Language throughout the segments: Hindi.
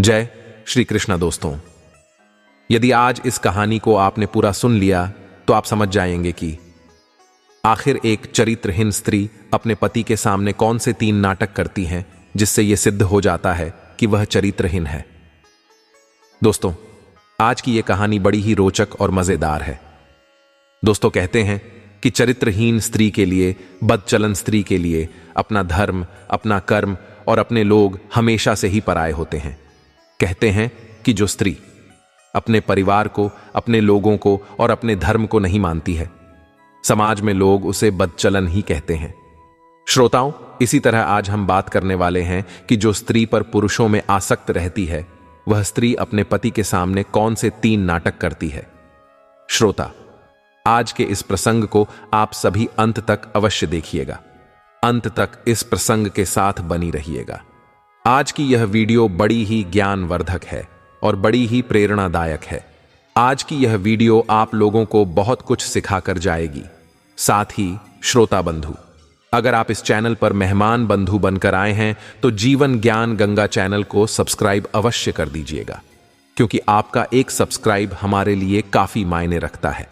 जय श्री कृष्ण दोस्तों। यदि आज इस कहानी को आपने पूरा सुन लिया तो आप समझ जाएंगे कि आखिर एक चरित्रहीन स्त्री अपने पति के सामने कौन से 3 नाटक करती हैं जिससे यह सिद्ध हो जाता है कि वह चरित्रहीन है। दोस्तों, आज की यह कहानी बड़ी ही रोचक और मजेदार है। दोस्तों, कहते हैं कि चरित्रहीन स्त्री के लिए, बदचलन स्त्री के लिए अपना धर्म, अपना कर्म और अपने लोग हमेशा से ही पराये होते हैं। कहते हैं कि जो स्त्री अपने परिवार को, अपने लोगों को और अपने धर्म को नहीं मानती है, समाज में लोग उसे बदचलन ही कहते हैं। श्रोताओं, इसी तरह आज हम बात करने वाले हैं कि जो स्त्री पर पुरुषों में आसक्त रहती है, वह स्त्री अपने पति के सामने कौन से 3 नाटक करती है। श्रोता, आज के इस प्रसंग को आप सभी अंत तक अवश्य देखिएगा। अंत तक इस प्रसंग के साथ बनी रहिएगा। आज की यह वीडियो बड़ी ही ज्ञानवर्धक है और बड़ी ही प्रेरणादायक है। आज की यह वीडियो आप लोगों को बहुत कुछ सिखाकर जाएगी। साथ ही श्रोता बंधु, अगर आप इस चैनल पर मेहमान बंधु बनकर आए हैं तो जीवन ज्ञान गंगा चैनल को सब्सक्राइब अवश्य कर दीजिएगा, क्योंकि आपका एक सब्सक्राइब हमारे लिए काफी मायने रखता है।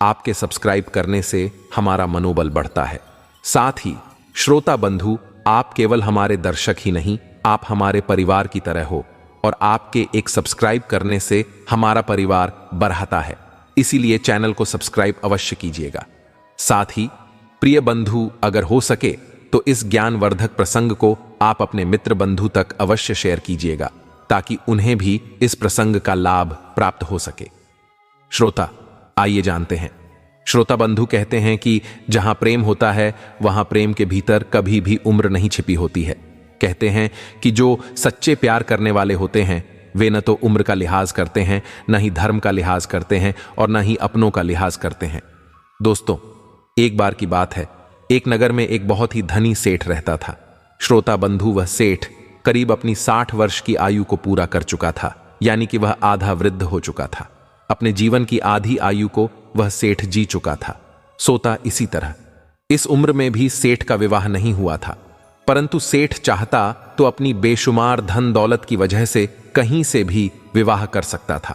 आपके सब्सक्राइब करने से हमारा मनोबल बढ़ता है। साथ ही श्रोता बंधु, आप केवल हमारे दर्शक ही नहीं, आप हमारे परिवार की तरह हो और आपके एक सब्सक्राइब करने से हमारा परिवार बढ़ता है। इसीलिए चैनल को सब्सक्राइब अवश्य कीजिएगा। साथ ही प्रिय बंधु, अगर हो सके तो इस ज्ञानवर्धक प्रसंग को आप अपने मित्र बंधु तक अवश्य शेयर कीजिएगा, ताकि उन्हें भी इस प्रसंग का लाभ प्राप्त हो सके। श्रोता, आइए जानते हैं। श्रोता बंधु कहते हैं कि जहां प्रेम होता है वहां प्रेम के भीतर कभी भी उम्र नहीं छिपी होती है। कहते हैं कि जो सच्चे प्यार करने वाले होते हैं वे न तो उम्र का लिहाज करते हैं, न ही धर्म का लिहाज करते हैं और न ही अपनों का लिहाज करते हैं। दोस्तों, एक बार की बात है, एक नगर में एक बहुत ही धनी सेठ रहता था। श्रोता बंधु, वह सेठ करीब अपनी 60 वर्ष की आयु को पूरा कर चुका था, यानी कि वह आधा वृद्ध हो चुका था। अपने जीवन की आधी आयु को वह सेठ जी चुका था। सोता इसी तरह इस उम्र में भी सेठ का विवाह नहीं हुआ था, परंतु सेठ चाहता तो अपनी बेशुमार धन दौलत की वजह से कहीं से भी विवाह कर सकता था।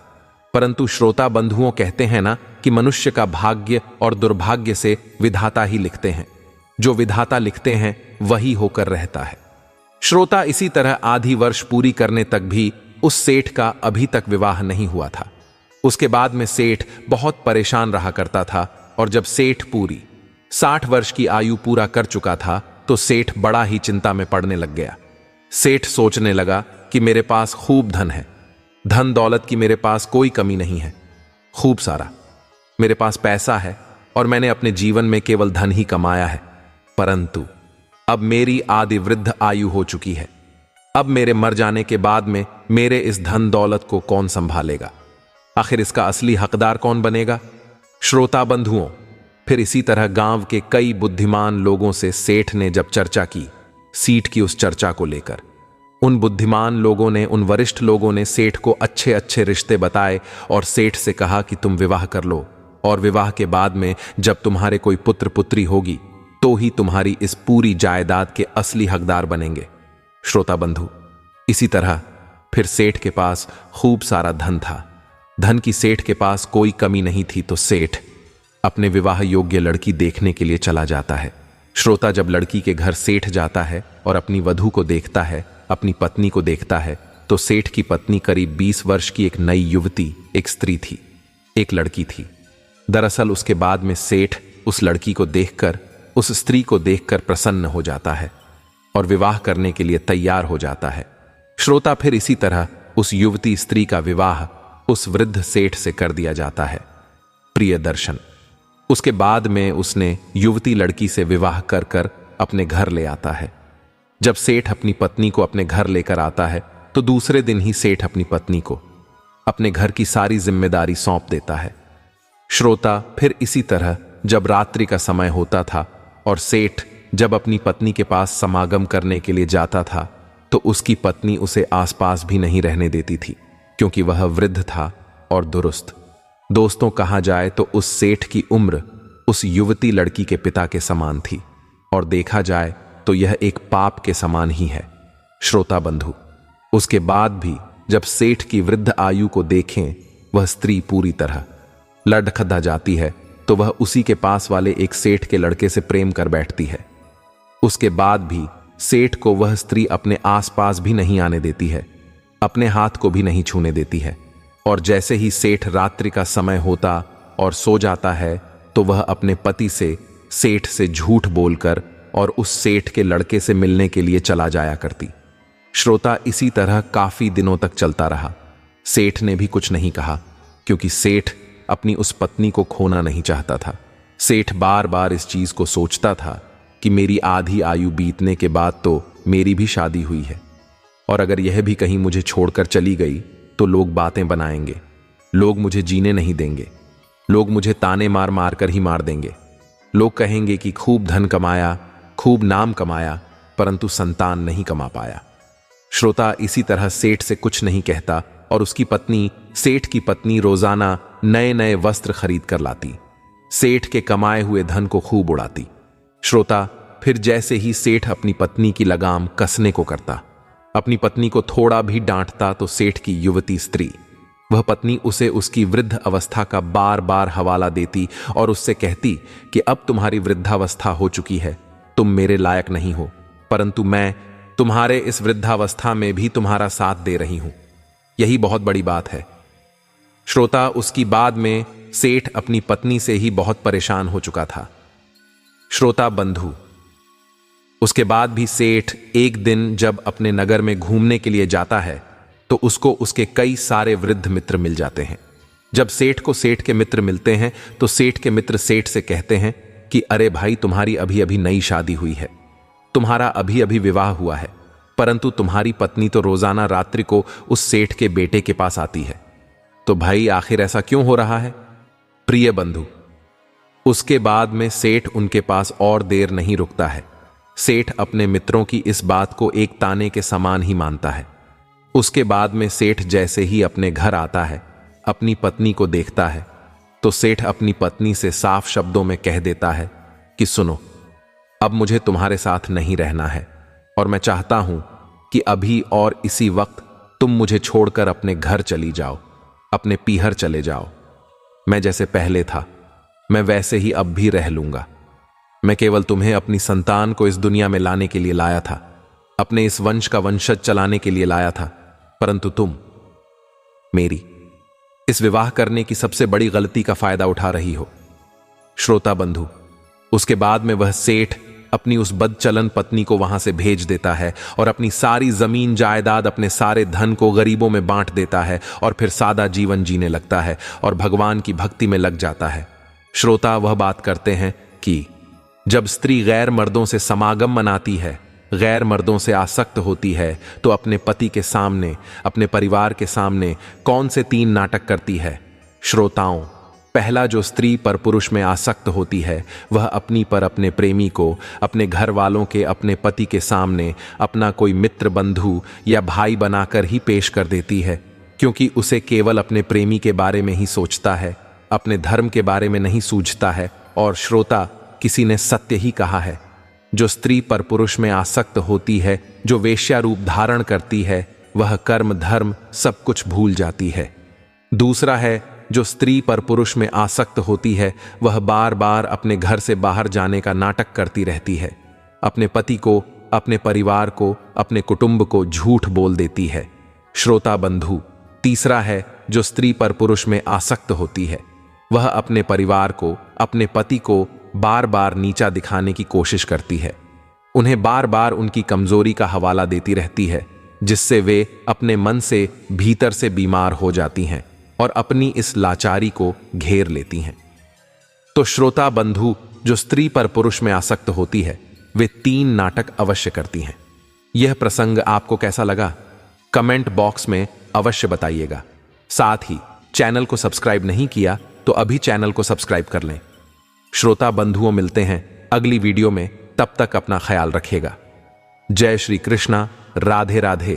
परंतु श्रोता बंधुओं, कहते हैं ना कि मनुष्य का भाग्य और दुर्भाग्य से विधाता ही लिखते हैं। जो विधाता लिखते हैं वही होकर रहता है। श्रोता, इसी तरह आधी वर्ष पूरी करने तक भी उस सेठ का अभी तक विवाह नहीं हुआ था। उसके बाद में सेठ बहुत परेशान रहा करता था, और जब सेठ पूरी 60 वर्ष की आयु पूरा कर चुका था तो सेठ बड़ा ही चिंता में पड़ने लग गया। सेठ सोचने लगा कि मेरे पास खूब धन है, धन दौलत की मेरे पास कोई कमी नहीं है, खूब सारा मेरे पास पैसा है और मैंने अपने जीवन में केवल धन ही कमाया है। परंतु अब मेरी आदि वृद्ध आयु हो चुकी है। अब मेरे मर जाने के बाद में मेरे इस धन दौलत को कौन संभालेगा? आखिर इसका असली हकदार कौन बनेगा? श्रोता बंधुओं, फिर इसी तरह गांव के कई बुद्धिमान लोगों से सेठ ने जब चर्चा की, सीट की उस चर्चा को लेकर, उन बुद्धिमान लोगों ने, उन वरिष्ठ लोगों ने सेठ को अच्छे अच्छे रिश्ते बताए और सेठ से कहा कि तुम विवाह कर लो, और विवाह के बाद में जब तुम्हारे कोई पुत्र पुत्री होगी तो ही तुम्हारी इस पूरी जायदाद के असली हकदार बनेंगे। श्रोता बंधु, इसी तरह फिर सेठ के पास खूब सारा धन था। धन की सेठ के पास कोई कमी नहीं थी, तो सेठ अपने विवाह योग्य लड़की देखने के लिए चला जाता है। श्रोता, जब लड़की के घर सेठ जाता है और अपनी वधू को देखता है, अपनी पत्नी को देखता है, तो सेठ की पत्नी करीब 20 वर्ष की एक नई युवती, एक स्त्री थी, एक लड़की थी। दरअसल उसके बाद में सेठ उस लड़की को देखकर, उस स्त्री को देखकर प्रसन्न हो जाता है और विवाह करने के लिए तैयार हो जाता है। श्रोता, फिर इसी तरह उस युवती स्त्री का विवाह उस वृद्ध सेठ से कर दिया जाता है। प्रिय दर्शन, उसके बाद में उसने युवती लड़की से विवाह कर कर अपने घर ले आता है। जब सेठ अपनी पत्नी को अपने घर लेकर आता है तो दूसरे दिन ही सेठ अपनी पत्नी को अपने घर की सारी जिम्मेदारी सौंप देता है। श्रोता, फिर इसी तरह जब रात्रि का समय होता था और सेठ जब अपनी पत्नी के पास समागम करने के लिए जाता था तो उसकी पत्नी उसे आसपास भी नहीं रहने देती थी, क्योंकि वह वृद्ध था और दुरुस्त। दोस्तों, कहा जाए तो उस सेठ की उम्र उस युवती लड़की के पिता के समान थी, और देखा जाए तो यह एक पाप के समान ही है। श्रोता बंधु, उसके बाद भी जब सेठ की वृद्ध आयु को देखें वह स्त्री पूरी तरह लड़खड़ा जाती है तो वह उसी के पास वाले एक सेठ के लड़के से प्रेम कर बैठती है। उसके बाद भी सेठ को वह स्त्री अपने आसपास भी नहीं आने देती है, अपने हाथ को भी नहीं छूने देती है। और जैसे ही सेठ रात्रि का समय होता और सो जाता है तो वह अपने पति से सेठ से झूठ बोलकर और उस सेठ के लड़के से मिलने के लिए चला जाया करती। श्रोता, इसी तरह काफी दिनों तक चलता रहा। सेठ ने भी कुछ नहीं कहा, क्योंकि सेठ अपनी उस पत्नी को खोना नहीं चाहता था। सेठ बार बार इस चीज को सोचता था कि मेरी आधी आयु बीतने के बाद तो मेरी भी शादी हुई है, और अगर यह भी कहीं मुझे छोड़कर चली गई तो लोग बातें बनाएंगे, लोग मुझे जीने नहीं देंगे, लोग मुझे ताने मार मार कर ही मार देंगे। लोग कहेंगे कि खूब धन कमाया, खूब नाम कमाया, परंतु संतान नहीं कमा पाया। श्रोता, इसी तरह सेठ से कुछ नहीं कहता और उसकी पत्नी, सेठ की पत्नी, रोजाना नए नए वस्त्र खरीद कर लाती, सेठ के कमाए हुए धन को खूब उड़ाती। श्रोता, फिर जैसे ही सेठ अपनी पत्नी की लगाम कसने को करता, अपनी पत्नी को थोड़ा भी डांटता तो सेठ की युवती स्त्री, वह पत्नी उसे उसकी वृद्ध अवस्था का बार बार हवाला देती और उससे कहती कि अब तुम्हारी वृद्धावस्था हो चुकी है, तुम मेरे लायक नहीं हो, परंतु मैं तुम्हारे इस वृद्धावस्था में भी तुम्हारा साथ दे रही हूं, यही बहुत बड़ी बात है। श्रोता, उसकी बाद में सेठ अपनी पत्नी से ही बहुत परेशान हो चुका था। श्रोता बंधु, उसके बाद भी सेठ एक दिन जब अपने नगर में घूमने के लिए जाता है तो उसको उसके कई सारे वृद्ध मित्र मिल जाते हैं। जब सेठ को सेठ के मित्र मिलते हैं तो सेठ के मित्र सेठ से कहते हैं कि अरे भाई, तुम्हारी अभी अभी नई शादी हुई है, तुम्हारा अभी अभी विवाह हुआ है, परंतु तुम्हारी पत्नी तो रोजाना रात्रि को उस सेठ के बेटे के पास आती है, तो भाई आखिर ऐसा क्यों हो रहा है? प्रिय बंधु, उसके बाद में सेठ उनके पास और देर नहीं रुकता है। सेठ अपने मित्रों की इस बात को एक ताने के समान ही मानता है। उसके बाद में सेठ जैसे ही अपने घर आता है, अपनी पत्नी को देखता है, तो सेठ अपनी पत्नी से साफ शब्दों में कह देता है कि सुनो, अब मुझे तुम्हारे साथ नहीं रहना है और मैं चाहता हूं कि अभी और इसी वक्त तुम मुझे छोड़कर अपने घर चली जाओ, अपने पीहर चले जाओ। मैं जैसे पहले था मैं वैसे ही अब भी रह लूंगा। मैं केवल तुम्हें अपनी संतान को इस दुनिया में लाने के लिए लाया था, अपने इस वंश का वंशज चलाने के लिए लाया था, परंतु तुम मेरी इस विवाह करने की सबसे बड़ी गलती का फायदा उठा रही हो। श्रोता बंधु, उसके बाद में वह सेठ अपनी उस बदचलन पत्नी को वहां से भेज देता है और अपनी सारी जमीन जायदाद, अपने सारे धन को गरीबों में बांट देता है और फिर सादा जीवन जीने लगता है और भगवान की भक्ति में लग जाता है। श्रोता, वह बात करते हैं कि जब स्त्री गैर मर्दों से समागम मनाती है, गैर मर्दों से आसक्त होती है, तो अपने पति के सामने, अपने परिवार के सामने कौन से 3 नाटक करती है? श्रोताओं, पहला, जो स्त्री पर पुरुष में आसक्त होती है वह अपनी पर अपने प्रेमी को, अपने घर वालों के, अपने पति के सामने अपना कोई मित्र, बंधु या भाई बनाकर ही पेश कर देती है, क्योंकि उसे केवल अपने प्रेमी के बारे में ही सोचता है, अपने धर्म के बारे में नहीं सूझता है। और श्रोता, किसी ने सत्य ही कहा है, जो स्त्री पर पुरुष में आसक्त होती है, जो वेश्या रूप धारण करती है, वह कर्म धर्म सब कुछ भूल जाती है। दूसरा है, जो स्त्री पर पुरुष में आसक्त होती है वह बार बार अपने घर से बाहर जाने का नाटक करती रहती है, अपने पति को, अपने परिवार को, अपने कुटुंब को झूठ बोल देती है। श्रोता बंधु, तीसरा है, जो स्त्री पर पुरुष में आसक्त होती है वह अपने परिवार को, अपने पति को बार बार नीचा दिखाने की कोशिश करती है, उन्हें बार बार उनकी कमजोरी का हवाला देती रहती है, जिससे वे अपने मन से भीतर से बीमार हो जाती हैं और अपनी इस लाचारी को घेर लेती हैं। तो श्रोता बंधु, जो स्त्री पर पुरुष में आसक्त होती है वे 3 नाटक अवश्य करती हैं। यह प्रसंग आपको कैसा लगा? कमेंट बॉक्स में अवश्य बताइएगा। साथ ही चैनल को सब्सक्राइब नहीं किया तो अभी चैनल को सब्सक्राइब कर लें। श्रोता बंधुओं, मिलते हैं अगली वीडियो में, तब तक अपना ख्याल रखिएगा। जय श्री कृष्णा, राधे राधे।